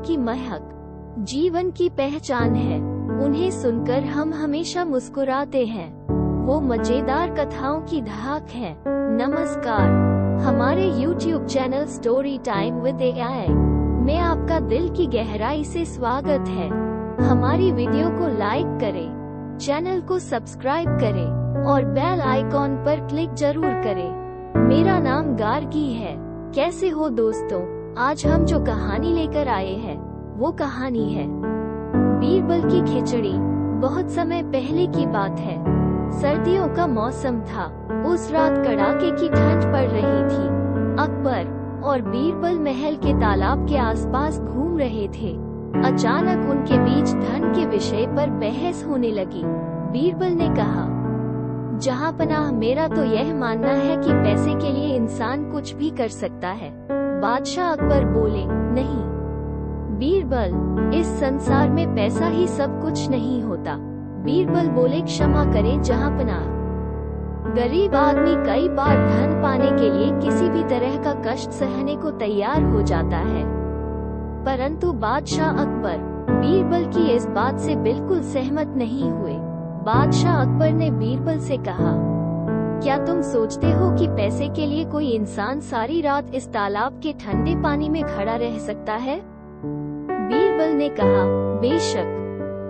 की महक जीवन की पहचान है। उन्हें सुनकर हम हमेशा मुस्कुराते हैं। वो मजेदार कथाओं की धाक है। नमस्कार, हमारे YouTube channel story time with AI में आपका दिल की गहराई से स्वागत है। हमारी वीडियो को लाइक करें, चैनल को सब्सक्राइब करें और बेल आइकॉन पर क्लिक जरूर करें। मेरा नाम गार्गी है। कैसे हो दोस्तों? आज हम जो कहानी लेकर आए हैं वो कहानी है बीरबल की खिचड़ी। बहुत समय पहले की बात है। सर्दियों का मौसम था। उस रात कड़ाके की ठंड पड़ रही थी। अकबर और बीरबल महल के तालाब के आसपास घूम रहे थे। अचानक उनके बीच धन के विषय पर बहस होने लगी। बीरबल ने कहा, जहांपनाह, मेरा तो यह मानना है कि पैसे के लिए इंसान कुछ भी कर सकता है। बादशाह अकबर बोले, नहीं बीरबल, इस संसार में पैसा ही सब कुछ नहीं होता। बीरबल बोले, क्षमा करें जहांपनाह, गरीब आदमी कई बार धन पाने के लिए किसी भी तरह का कष्ट सहने को तैयार हो जाता है। परंतु बादशाह अकबर बीरबल की इस बात से बिल्कुल सहमत नहीं हुए। बादशाह अकबर ने बीरबल से कहा, क्या तुम सोचते हो कि पैसे के लिए कोई इंसान सारी रात इस तालाब के ठंडे पानी में खड़ा रह सकता है? बीरबल ने कहा, बेशक,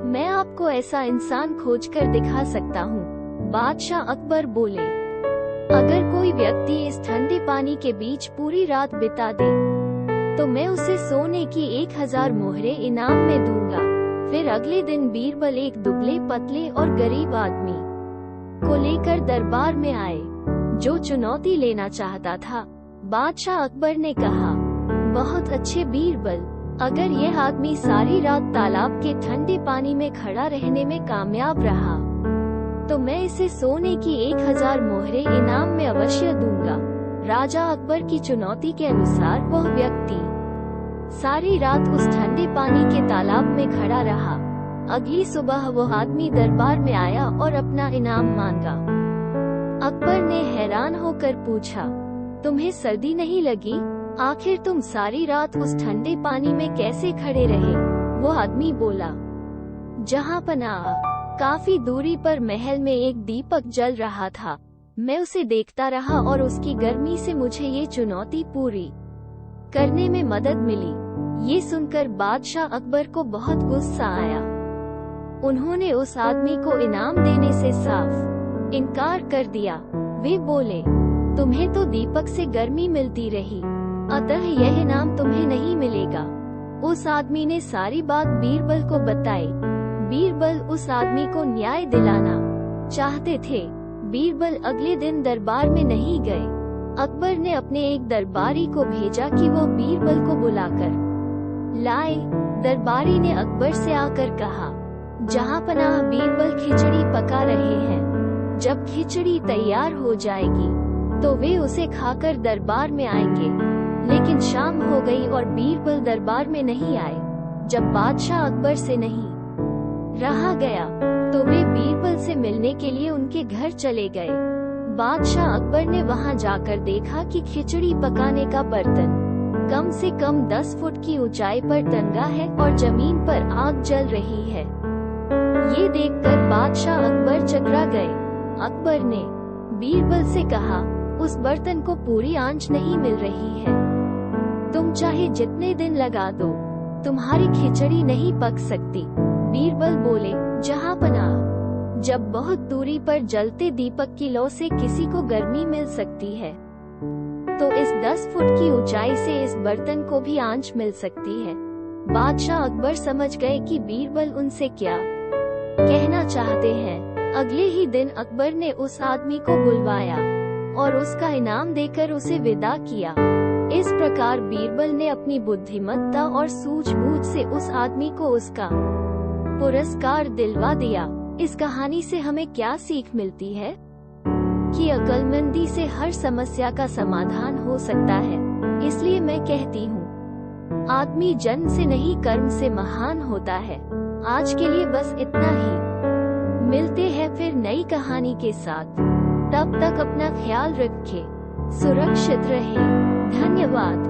मैं आपको ऐसा इंसान खोजकर दिखा सकता हूँ। बादशाह अकबर बोले, अगर कोई व्यक्ति इस ठंडे पानी के बीच पूरी रात बिता दे तो मैं उसे सोने की 1000 मोहरें इनाम में दूंगा। फिर अगले दिन बीरबल एक दुबले पतले और गरीब आदमी को लेकर दरबार में आए, जो चुनौती लेना चाहता था। बादशाह अकबर ने कहा, बहुत अच्छे बीरबल, अगर यह आदमी सारी रात तालाब के ठंडे पानी में खड़ा रहने में कामयाब रहा तो मैं इसे सोने की 1000 मोहरें इनाम में अवश्य दूंगा। राजा अकबर की चुनौती के अनुसार वह व्यक्ति सारी रात उस ठंडे पानी के तालाब में खड़ा रहा। अगली सुबह वह आदमी दरबार में आया और अपना इनाम मांगा। अकबर ने हैरान होकर पूछा, तुम्हें सर्दी नहीं लगी? आखिर तुम सारी रात उस ठंडे पानी में कैसे खड़े रहे? वो आदमी बोला, जहांपनाह, काफी दूरी पर महल में एक दीपक जल रहा था। मैं उसे देखता रहा और उसकी गर्मी से मुझे ये चुनौती पूरी करने में मदद मिली। ये सुनकर बादशाह अकबर को बहुत गुस्सा आया। उन्होंने उस आदमी को इनाम देने से साफ इनकार कर दिया। वे बोले, तुम्हें तो दीपक से गर्मी मिलती रही, अतः यह इनाम तुम्हें नहीं मिलेगा। उस आदमी ने सारी बात बीरबल को बताई। बीरबल उस आदमी को न्याय दिलाना चाहते थे। बीरबल अगले दिन दरबार में नहीं गए। अकबर ने अपने एक दरबारी को भेजा कि वो बीरबल को बुलाकर लाए। दरबारी ने अकबर से आकर कहा, जहांपनाह, बीरबल खिचड़ी पका रहे हैं। जब खिचड़ी तैयार हो जाएगी तो वे उसे खाकर दरबार में आएंगे। लेकिन शाम हो गई और बीरबल दरबार में नहीं आए। जब बादशाह अकबर से नहीं रहा गया तो वे बीरबल से मिलने के लिए उनके घर चले गए। बादशाह अकबर ने वहां जाकर देखा कि खिचड़ी पकाने का बर्तन कम से कम 10 फुट की ऊंचाई पर टंगा है और जमीन पर आग जल रही है। ये देखकर बादशाह अकबर चकरा गए। अकबर ने बीरबल से कहा, उस बर्तन को पूरी आंच नहीं मिल रही है। तुम चाहे जितने दिन लगा दो, तुम्हारी खिचड़ी नहीं पक सकती। बीरबल बोले, जहांपनाह, जब बहुत दूरी पर जलते दीपक की लौ से किसी को गर्मी मिल सकती है तो इस 10 फुट की ऊंचाई से इस बर्तन को भी आंच मिल सकती है। बादशाह अकबर समझ गए कि बीरबल उनसे क्या कहना चाहते हैं। अगले ही दिन अकबर ने उस आदमी को बुलवाया और उसका इनाम देकर उसे विदा किया। इस प्रकार बीरबल ने अपनी बुद्धिमत्ता और सूझबूझ से उस आदमी को उसका पुरस्कार दिलवा दिया। इस कहानी से हमें क्या सीख मिलती है? कि अक्लमंदी से हर समस्या का समाधान हो सकता है। इसलिए मैं कहती हूँ, आदमी जन्म से नहीं कर्म से महान होता है। आज के लिए बस इतना ही। मिलते हैं फिर नई कहानी के साथ। तब तक अपना ख्याल रखें, सुरक्षित रहें। धन्यवाद।